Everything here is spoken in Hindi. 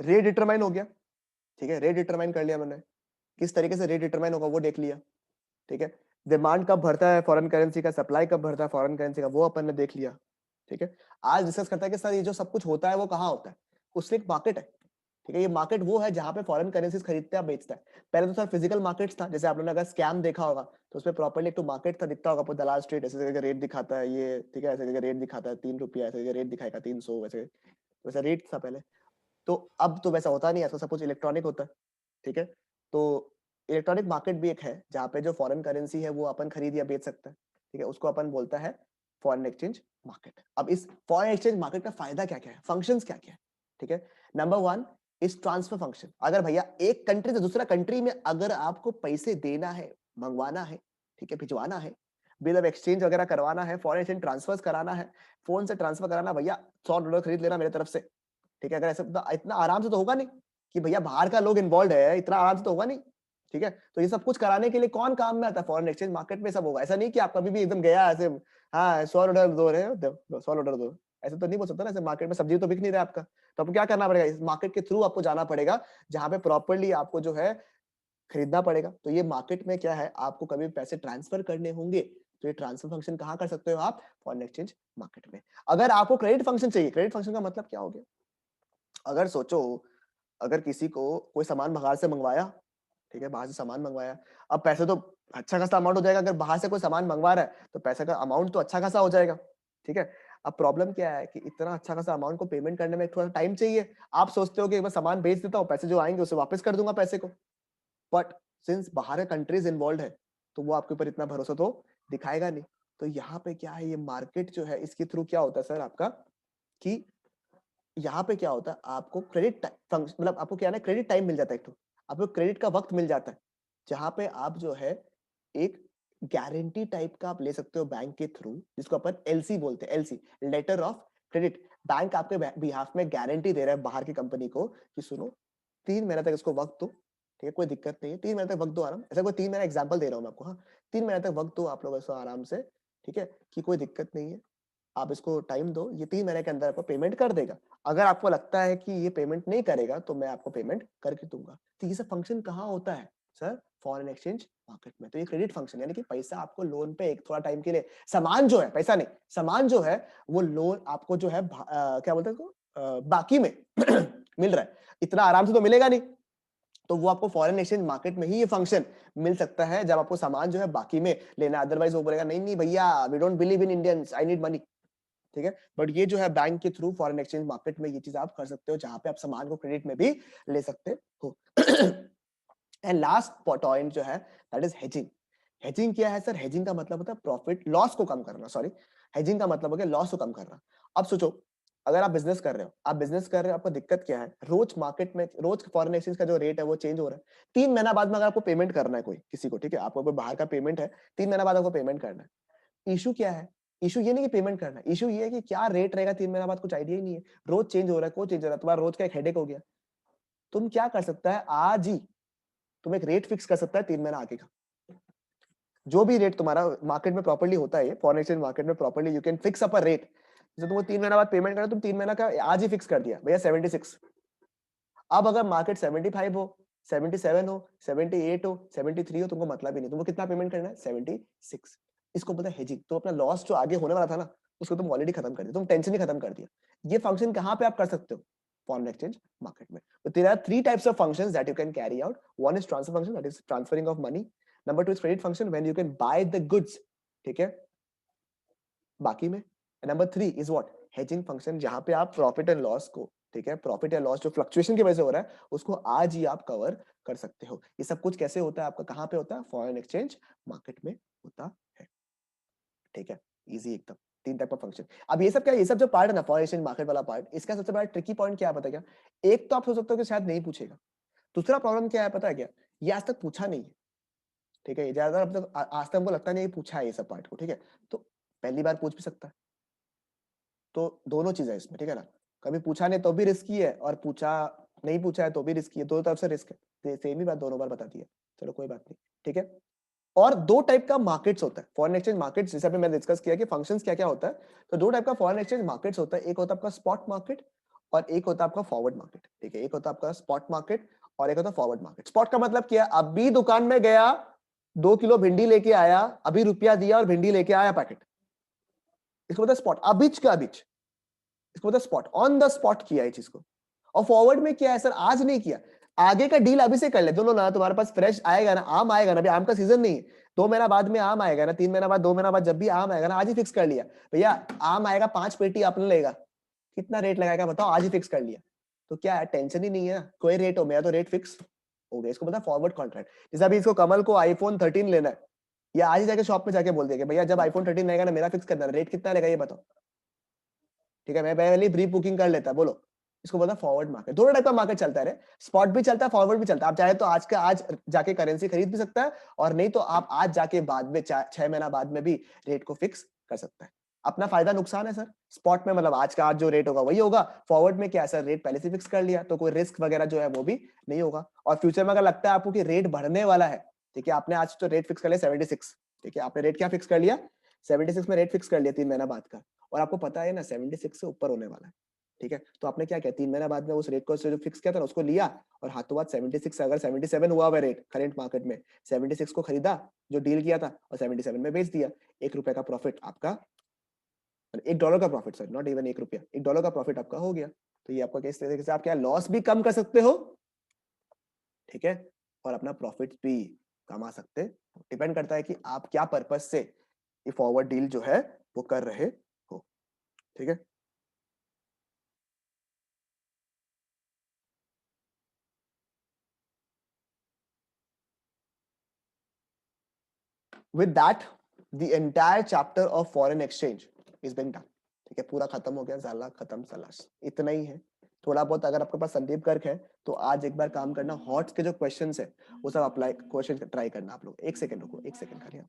रेट डिटरमाइन हो गया, ठीक है, रेट डिटरमाइन कर लिया मैंने, किस तरीके से रेट डिटरमाइन होगा वो देख लिया, ठीक है। डिमांड कब बढ़ता है फॉरेन करेंसी का, सप्लाई कब बढ़ता है फॉरेन करेंसी का, वो अपन ने देख लिया, ठीक है। आज डिस्कस करता है कि सर ये जो सब कुछ होता है वो कहाँ होता है, उससे एक मार्केट है, ठीक है। ये मार्केट वो है जहां पे फॉरेन करेंसीज खरीदते हैं बेचता है। पहले तो सर फिजिकल मार्केट्स था, जैसे आप लोगों ने अगर स्कैम देखा होगा तो उसमें प्रॉपर्ली एक तो मार्केट था, दिखता होगा आपको दलाल स्ट्रीट, ऐसे करके रेट दिखाता है ये, ठीक है, ऐसे करके रेट दिखाता है 3 रुपया, ऐसे करके रेट दिखाएगा 300, वैसे वैसा रेट था पहले। तो अब तो वैसा होता नहीं है, तो सब कुछ इलेक्ट्रॉनिक होता है, ठीक है। तो इलेक्ट्रॉनिक मार्केट भी एक है जहाँ पे जो फॉरेन करेंसी है वो अपन खरीद या बेच सकते हैं, ठीक है, उसको अपन बोलता है फॉरेन एक्सचेंज मार्केट। अब इस फॉरेन एक्सचेंज मार्केट का फायदा क्या क्या है, फंक्शंस क्या क्या है, ठीक है। नंबर वन इस ट्रांसफर फंक्शन। अगर भैया एक कंट्री से दूसरा कंट्री में अगर आपको पैसे देना है, मंगवाना है, ठीक है, भिजवाना है, बिल ऑफ एक्सचेंज वगैरह करवाना है, फॉरेन एक्सचेंज ट्रांसफर कराना है, फोन से ट्रांसफर कराना, भैया $100 खरीद लेना मेरे तरफ से, ठीक है। अगर ऐसा इतना आराम से तो होगा नहीं कि भैया बाहर का लोग इन्वॉल्व है, इतना आराम से तो होगा नहीं, ठीक है। तो ये सब कुछ कराने के लिए कौन काम में आता है, फॉरेन एक्सचेंज मार्केट में सब होगा। ऐसा नहीं कि आप कभी भी एकदम गया ऐसे, हाँ $100 दो रहे हो, $100 दो, ऐसे तो नहीं बोल सकता ना, ऐसे मार्केट में सब्जी तो बिक नहीं रहा आपका। तो आपको क्या करना पड़ेगा, इस मार्केट के थ्रू आपको जाना पड़ेगा, जहां पे प्रॉपरली आपको जो है खरीदना पड़ेगा। तो ये मार्केट में क्या है, आपको कभी पैसे ट्रांसफर करने होंगे तो ये ट्रांसफर फंक्शन कहाँ कर सकते हो आप, फॉरेन एक्सचेंज मार्केट में। अगर आपको क्रेडिट फंक्शन चाहिए, क्रेडिट फंक्शन का मतलब क्या हो गया, अगर सोचो, अगर किसी को कोई सामान बाहर से मंगवाया, ठीक है, बाहर से सामान मंगवाया, अब पैसे तो अच्छा खासा अमाउंट हो जाएगा, अगर बाहर से कोई सामान मंगवा रहा है तो पैसे का अमाउंट तो अच्छा खासा हो जाएगा, ठीक है। अब प्रॉब्लम क्या है कि इतना अच्छा खासा अमाउंट को पेमेंट करने में थोड़ा टाइम चाहिए। आप सोचते हो कि बस सामान बेच देता हूँ, पैसे जो आएंगे उसे वापस कर दूंगा पैसे को, बट सिंस बाहर कंट्रीज इन्वॉल्व है तो वो आपके ऊपर इतना भरोसा तो दिखाएगा नहीं। तो यहाँ पे क्या है, ये मार्केट जो है इसके थ्रू क्या होता है सर आपका, कि यहाँ पे क्या होता है, आपको क्रेडिट मतलब आपको क्या है ना, क्रेडिट टाइम मिल जाता है, एक तो आपको क्रेडिट का वक्त मिल जाता है, जहां पे आप जो है एक गारंटी टाइप का आप ले सकते हो बैंक के थ्रू, जिसको अपन एलसी बोलते हैं, LC, letter of credit. Bank आपके बिहाफ में गारंटी दे रहा है बाहर की कंपनी को कि सुनो 3 महीने तक इसको वक्त दो, ठीक है, कोई दिक्कत नहीं है, 3 महीने तक वक्त दो आराम, ऐसा कोई 3 महीना एग्जाम्पल दे रहा हूँ मैं आपको, हाँ, 3 महीने तक वक्त दो आप लोग इसको आराम से, ठीक है, कि कोई दिक्कत नहीं है, आप इसको टाइम दो, ये 3 महीने के अंदर आपको पेमेंट कर देगा। अगर आपको लगता है कि ये पेमेंट नहीं करेगा तो मैं आपको पेमेंट करके दूंगा। तो ये सब फंक्शन कहाँ होता है सर, फॉरेन एक्सचेंज मार्केट में। तो ये क्रेडिट फंक्शन यानी कि पैसा आपको लोन पे एक थोड़ा टाइम के लिए, सामान जो है, पैसा नहीं, सामान जो है वो लोन आपको जो है क्या बोलते हैं उसको, बाकी में मिल रहा है, इतना आराम से तो मिलेगा नहीं। तो वो आपको फॉरेन एक्सचेंज मार्केट में ही ये फंक्शन मिल सकता है, जब आपको सामान जो है बाकी में लेना। अदरवाइज वो बोलेगा नहीं नहीं भैया, we don't believe in Indians, I need money, ठीक है। बट ये जो है बैंक के थ्रू फॉरेन एक्सचेंज मार्केट में ये चीज आप कर सकते हो, जहां पे आप सामान को क्रेडिट में भी ले सकते हो। एंड लास्ट पॉइंट जो है दैट इज हेजिंग। हेजिंग क्या है सर, हेजिंग का मतलब होता है प्रॉफिट लॉस को कम करना, सॉरी, हेजिंग का मतलब हो गया लॉस को कम करना। अब सोचो, अगर आप बिजनेस कर रहे हो, आप बिजनेस कर रहे हो, आपको दिक्कत क्या है, रोज मार्केट में रोज फॉरेन एक्सचेंज का जो रेट है वो चेंज हो रहा है। 3 महीना बाद में अगर आपको पेमेंट करना है कोई किसी को, ठीक है, आपको कोई बाहर का पेमेंट है, 3 महीना बाद आपको पेमेंट करना है, इशू क्या है, इशू ये नहीं कि पेमेंट करना है, इशू ये है कि क्या रेट रहेगा 3 महीना बाद, कुछ आइडिया ही नहीं है, रोज चेंज हो रहा है, को चेंज हो रहा है, तुम्हारा रोज का एक हेडेक हो गया। तुम क्या कर सकता है, आज ही तुम एक रेट फिक्स कर सकता है 3 महीना आगे का, जो भी रेट तुम्हारा मार्केट में प्रॉपर्ली होता है, फॉरेन एक्सचेंज मार्केट में properly you can fix up a rate. जैसे तुमको 3 महीना बाद पेमेंट करना, तुम 3 महीना का आज ही फिक्स कर दिया भैया 76। अब अगर मार्केट 75 हो, 77 हो, 78 हो, 73 हो, तुमको मतलब ही नहीं, तुमको कितना पेमेंट करना है, 76। इसको बोलते हैं हेजिंग। तो अपना लॉस जो आगे होने वाला था ना, उसको तुम ऑलरेडी खत्म कर दिया, तुम टेंशन ही खत्म कर दिया। ये फंक्शन कहाँ पे आप कर सकते हो, फॉरेन एक्सचेंज मार्केट में। तो there are 3 types of functions that you can carry out. One is transfer function, that is transferring of money. Number 2 is credit function, when you can buy the goods, ठीक है, बाकी में। Number 3 is what, hedging function, जहां पे आप प्रॉफिट एंड लॉस को, ठीक है, प्रॉफिट या लॉस जो फ्लक्चुएशन की वजह से हो रहा है उसको आज ही आप कवर कर सकते हो। ये सब कुछ कैसे होता है आपका, कहां पे होता है, फॉरेन एक्सचेंज मार्केट में होता है, ठीक है, इजी एकदम। 3 टाइप ऑफ फंक्शन। अब ये सब क्या है, ये सब जो पार्ट है ना फॉरेन एक्सचेंज मार्केट वाला पार्ट, इसका सबसे बड़ा ट्रिकी पॉइंट क्या है पता है क्या, एक तो आप सोच सकते हो कि शायद नहीं पूछेगा, दूसरा प्रॉब्लम क्या है पता है क्या, ये आज तक पूछा नहीं है, ठीक है, ज्यादातर अब तक आज तक हमको लगता नहीं है पूछा है ये सब पार्ट को, ठीक है। तो पहली बार पूछ भी सकता है, तो दोनों चीज है इसमें, ठीक है ना, कभी पूछा नहीं तो भी रिस्की है, और पूछा नहीं पूछा है तो भी रिस्की है, दोनों तरफ से रिस्क है, सेम ही बात दोनों बार बता दी है। चलो कोई बात नहीं, ठीक है। और 2 टाइप का मार्केट्स होता है फॉरेन एक्सचेंज मार्केट्स, जैसे अभी मैंने डिस्कस किया कि फंक्शंस क्या क्या होता है। तो 2 टाइप का फॉरेन एक्सचेंज मार्केट्स होता है, एक होता है आपका स्पॉट मार्केट और एक होता है आपका फॉरवर्ड मार्केट, ठीक है। एक होता है आपका स्पॉट मार्केट और एक होता है फॉरवर्ड मार्केट। स्पॉट का मतलब क्या है, अभी दुकान में गया 2 किलो भिंडी लेके आया, अभी रुपया दिया और भिंडी लेके आया पैकेट, इसको बोलते हैं स्पॉट, अबिच का अबिच, इसको बोलते हैं स्पॉट, ऑन द स्पॉट किया ये चीज को। और फॉरवर्ड में क्या है सर, आज नहीं किया, आगे का डील अभी से कर ले दोनों ना, तुम्हारे पास फ्रेश आएगा ना, आम आएगा ना, अभी आम का सीजन नहीं है, 2 महीना बाद में आम आएगा ना, 3 महीना बाद, 2 महीना बाद, जब भी आम आएगा ना, आज ही फिक्स कर लिया भैया आम आएगा 5 पेटी आपने लेगा, कितना रेट लगाएगा बताओ, आज ही फिक्स कर लिया, तो क्या है, टेंशन ही नहीं है ना, कोई रेट हो, मेरा तो रेट फिक्स हो गया, इसको पता है फॉरवर्ड कॉन्ट्रैक्ट। जैसे अभी इसको कमल को आईफोन 13 लेना है, या आज ही जाके शॉप में जाके बोल दिया कि भैया जब आईफोन 13 रहेगा ना, मेरा फिक्स करना, रेट कितना रहेगा ये बताओ, ठीक है, मैं पहले प्री बुकिंग कर लेता, बोलो, इसको बोलता है फॉरवर्ड मार्केट। दोनों टाइप का मार्केट चलता है, स्पॉट भी चलता है, फॉरवर्ड भी चलता है। आप चाहे तो आज का आज जाके करेंसी खरीद भी सकता है, और नहीं तो आप आज जाके बाद में 6 महीना बाद में भी रेट को फिक्स कर सकता है। अपना फायदा नुकसान है सर, स्पॉट में मतलब आज का आज जो रेट होगा वही होगा, फॉरवर्ड में क्या है सर, रेट पहले से फिक्स कर लिया, तो कोई रिस्क वगैरह जो है वो भी नहीं होगा। और फ्यूचर में अगर लगता है आपको कि रेट बढ़ने वाला है, ठीक है, आपने आज तो रेट फिक्स कर लिया 76, ठीक है, आपने रेट क्या फिक्स कर लिया 76 में रेट फिक्स कर लिया 3 महीना बाद का, और आपको पता है ना 76 से ऊपर होने वाला है, ठीक है, तो आपने क्या किया 3 महीना बाद में उस रेट को जो फिक्स किया था ना उसको लिया, और हाथों हाथ 76 अगर 77 हुआ हुआ रेट करंट मार्केट में, 76 को खरीदा जो डील किया था, और 77 में बेच दिया, ₹1 का प्रॉफिट आपका, $1 का प्रॉफिट, सॉरी नॉट इवन ₹1, $1 का प्रॉफिट आपका हो गया। तो ये आपका किस तरीके से आप क्या लॉस भी कम कर सकते हो, ठीक है, और अपना प्रॉफिट भी कमा सकते हो। डिपेंड करता है कि आप क्या पर्पस से ये फॉरवर्ड डील जो है वो कर रहे हो, ठीक है। With that the entire chapter of foreign exchange is being done, ठीक है, पूरा खत्म हो गया, जाला खत्म सलास, इतना ही है। थोड़ा बहुत अगर आपके पास संदीप गर्ग है तो आज एक बार काम करना, हॉट्स के जो क्वेश्चंस है वो सब अप्लाई क्वेश्चन ट्राई करना आप लोग। 1 सेकंड रुको, 1 सेकंड खाली।